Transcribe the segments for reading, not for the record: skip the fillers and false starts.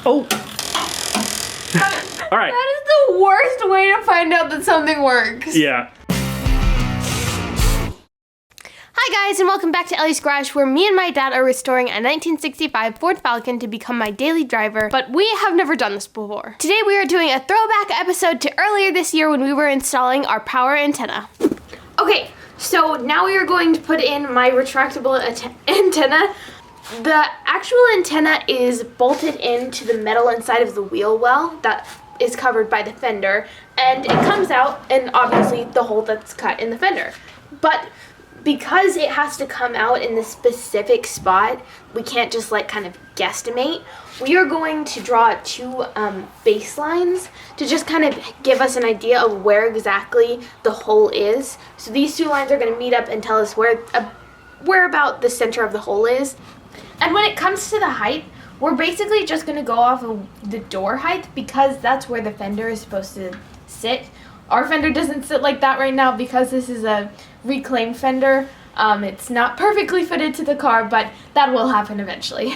Oh. All right. That is the worst way to find out that something works. Yeah. Hi guys, and welcome back to Ellie's Garage, where me and my dad are restoring a 1965 Ford Falcon to become my daily driver, but we have never done this before. Today we are doing a throwback episode to earlier this year when we were installing our power antenna. Okay, so now we are going to put in my retractable antenna. The actual antenna is bolted into the metal inside of the wheel well that is covered by the fender, and it comes out, and obviously the hole that's cut in the fender. But because it has to come out in this specific spot, we can't just like kind of guesstimate. We are going to draw two baselines to just kind of give us an idea of where exactly the hole is. So these two lines are going to meet up and tell us where about the center of the hole is. And when it comes to the height, we're basically just going to go off of the door height because that's where the fender is supposed to sit. Our fender doesn't sit like that right now because this is a reclaimed fender. It's not perfectly fitted to the car, but that will happen eventually.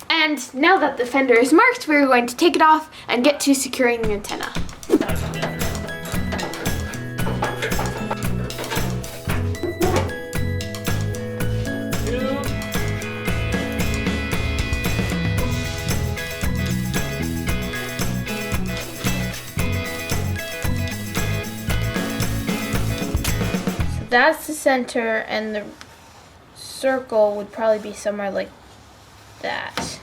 And now that the fender is marked, we're going to take it off and get to securing the antenna. That's the center, and the circle would probably be somewhere like that.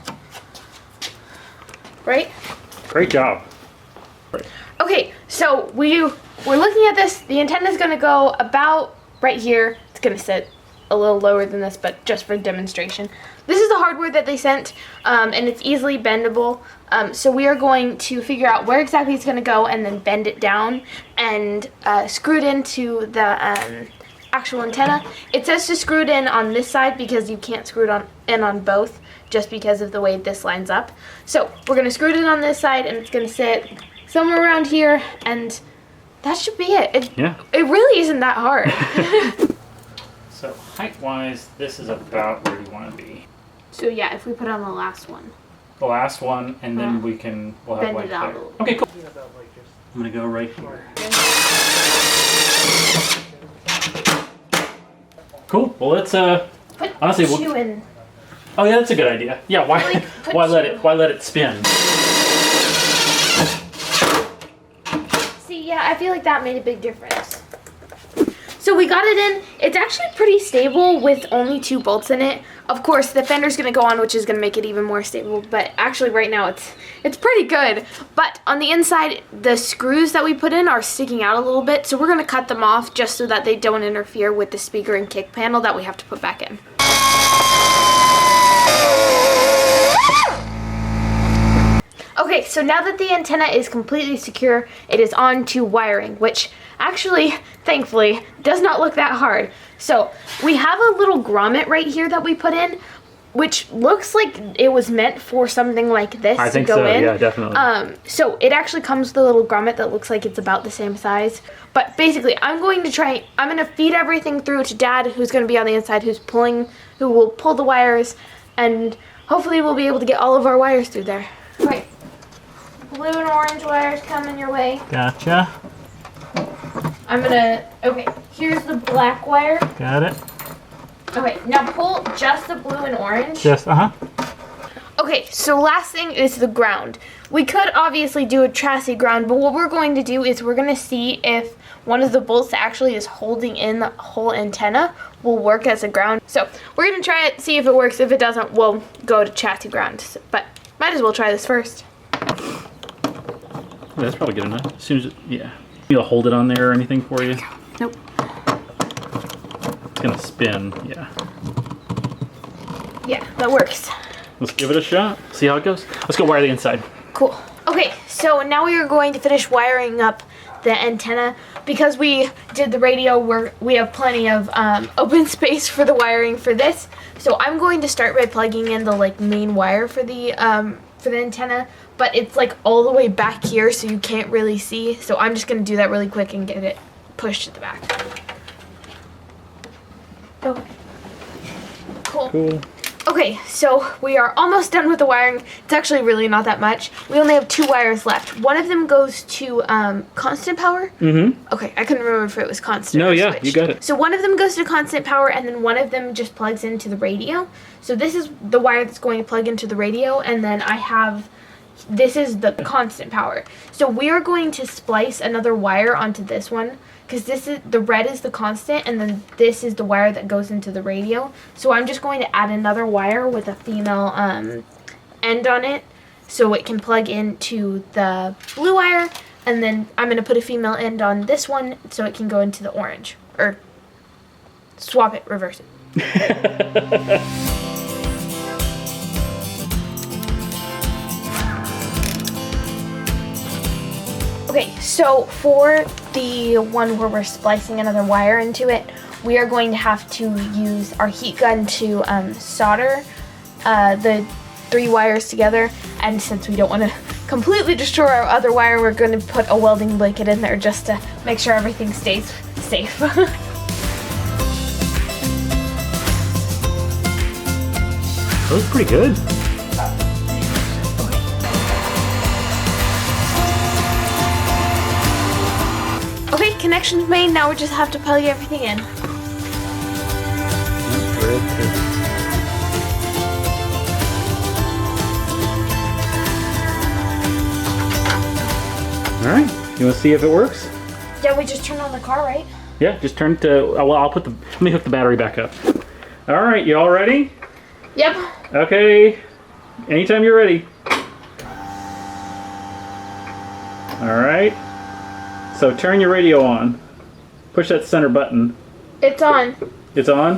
Right? Great job. Right. Okay, so we're looking at this. The antenna is going to go about right here. It's going to sit a little lower than this, but just for demonstration. This is the hardware that they sent, and it's easily bendable. So we are going to figure out where exactly it's going to go and then bend it down and screw it into the actual antenna. It says to screw it in on this side because you can't screw it in on both just because of the way this lines up. So we're going to screw it in on this side, and it's going to sit somewhere around here, and that should be it. It really isn't that hard. So height-wise, this is about where you want to be. So yeah, if we put on the last one. The last one, and then we'll have bend like it out there. a little. Okay, cool. I'm gonna go right here. Cool. Well, let's Put honestly. two in. Oh yeah, that's a good idea. Yeah. Why let it spin? See, yeah, I feel like that made a big difference. So we got it in. It's actually pretty stable with only 2 bolts in it. Of course, the fender's going to go on, which is going to make it even more stable. But actually, right now, it's pretty good. But on the inside, the screws that we put in are sticking out a little bit. So we're going to cut them off just so that they don't interfere with the speaker and kick panel that we have to put back in. Okay, so now that the antenna is completely secure, it is on to wiring, which actually, thankfully, does not look that hard. So we have a little grommet right here that we put in, which looks like it was meant for something like this to go in. Yeah, definitely. So it actually comes with a little grommet that looks like it's about the same size. But basically, I'm going to feed everything through to Dad, who's going to be on the inside, who will pull the wires, and hopefully we'll be able to get all of our wires through there. Right. Blue and orange wires coming your way. Gotcha. Okay, here's the black wire. Got it. Okay, now pull just the blue and orange. Just, Okay, so last thing is the ground. We could obviously do a chassis ground, but what we're going to do is we're going to see if one of the bolts that actually is holding in the whole antenna will work as a ground. So we're going to try it, see if it works. If it doesn't, we'll go to chassis ground. But might as well try this first. Oh, that's probably good enough. As soon as you'll hold it on there or anything for you? Nope. It's gonna spin, yeah. Yeah, that works. Let's give it a shot. See how it goes. Let's go wire the inside. Cool. Okay, so now we are going to finish wiring up the antenna. Because we did the radio, we have plenty of open space for the wiring for this. So I'm going to start by plugging in the main wire for the antenna. But it's all the way back here, so you can't really see. So I'm just gonna do that really quick and get it pushed to the back. Okay. Cool. Okay, so we are almost done with the wiring. It's actually really not that much. We only have 2 wires left. One of them goes to constant power. Mm-hmm. Okay, I couldn't remember if it was constant No, or yeah, switched. you got it. So one of them goes to constant power, and then one of them just plugs into the radio. So this is the wire that's going to plug into the radio, and then I have... This is the constant power. So we are going to splice another wire onto this one, because this is the red is the constant, and then this is the wire that goes into the radio. So I'm just going to add another wire with a female end on it, so it can plug into the blue wire, and then I'm going to put a female end on this one, so it can go into the orange, or swap it, reverse it. Okay, so for the one where we're splicing another wire into it, we are going to have to use our heat gun to solder the 3 wires together. And since we don't want to completely destroy our other wire, we're going to put a welding blanket in there just to make sure everything stays safe. That was pretty good. Okay, connection's made. Now we just have to plug everything in. All right, you want to see if it works? Yeah, we just turned on the car, right? Yeah, just turn it to, well, let me hook the battery back up. All right, you all ready? Yep. Okay, anytime you're ready. All right, so turn your radio on. Push that center button. It's on. It's on?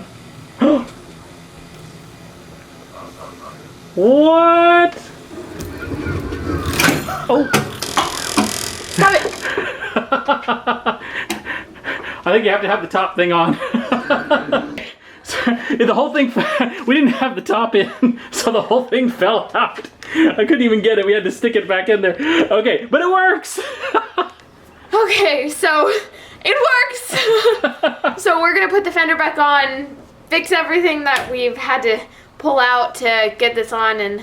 What? Oh. Stop it. I think you have to have the top thing on. The whole thing, we didn't have the top in, so the whole thing fell out. I couldn't even get it. We had to stick it back in there. Okay, but it works. Okay, so it works. So we're gonna put the fender back on, fix everything that we've had to pull out to get this on, and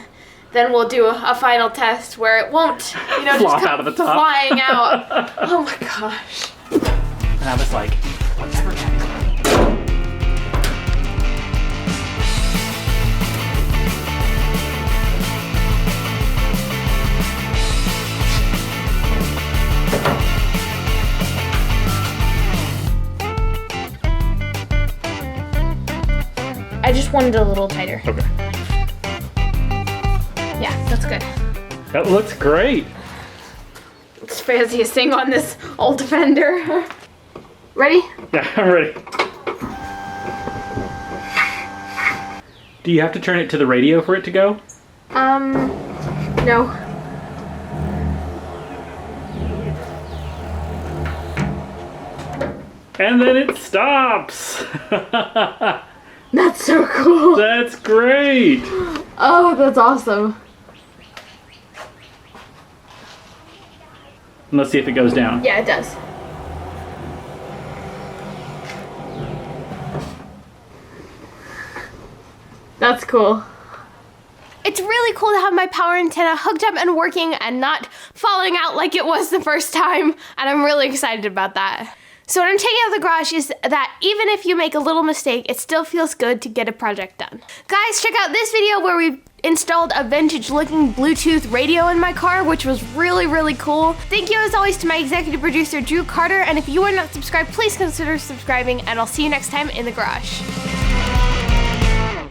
then we'll do a final test where it won't, you know, Flop just come out of the top. flying out. Oh my gosh. And I was like, whatever happened? I just wanted it a little tighter. Okay. Yeah, that's good. That looks great. It's the fanciest thing on this old Fender. Ready? Yeah, I'm ready. Do you have to turn it to the radio for it to go? No. And then it stops. That's so cool. That's great. Oh, that's awesome. Let's see if it goes down. Yeah, it does. That's cool. It's really cool to have my power antenna hooked up and working and not falling out like it was the first time, and I'm really excited about that. So what I'm taking out of the garage is that even if you make a little mistake, it still feels good to get a project done. Guys, check out this video where we installed a vintage looking Bluetooth radio in my car, which was really, really cool. Thank you as always to my executive producer, Drew Carter, and if you are not subscribed, please consider subscribing, and I'll see you next time in the garage.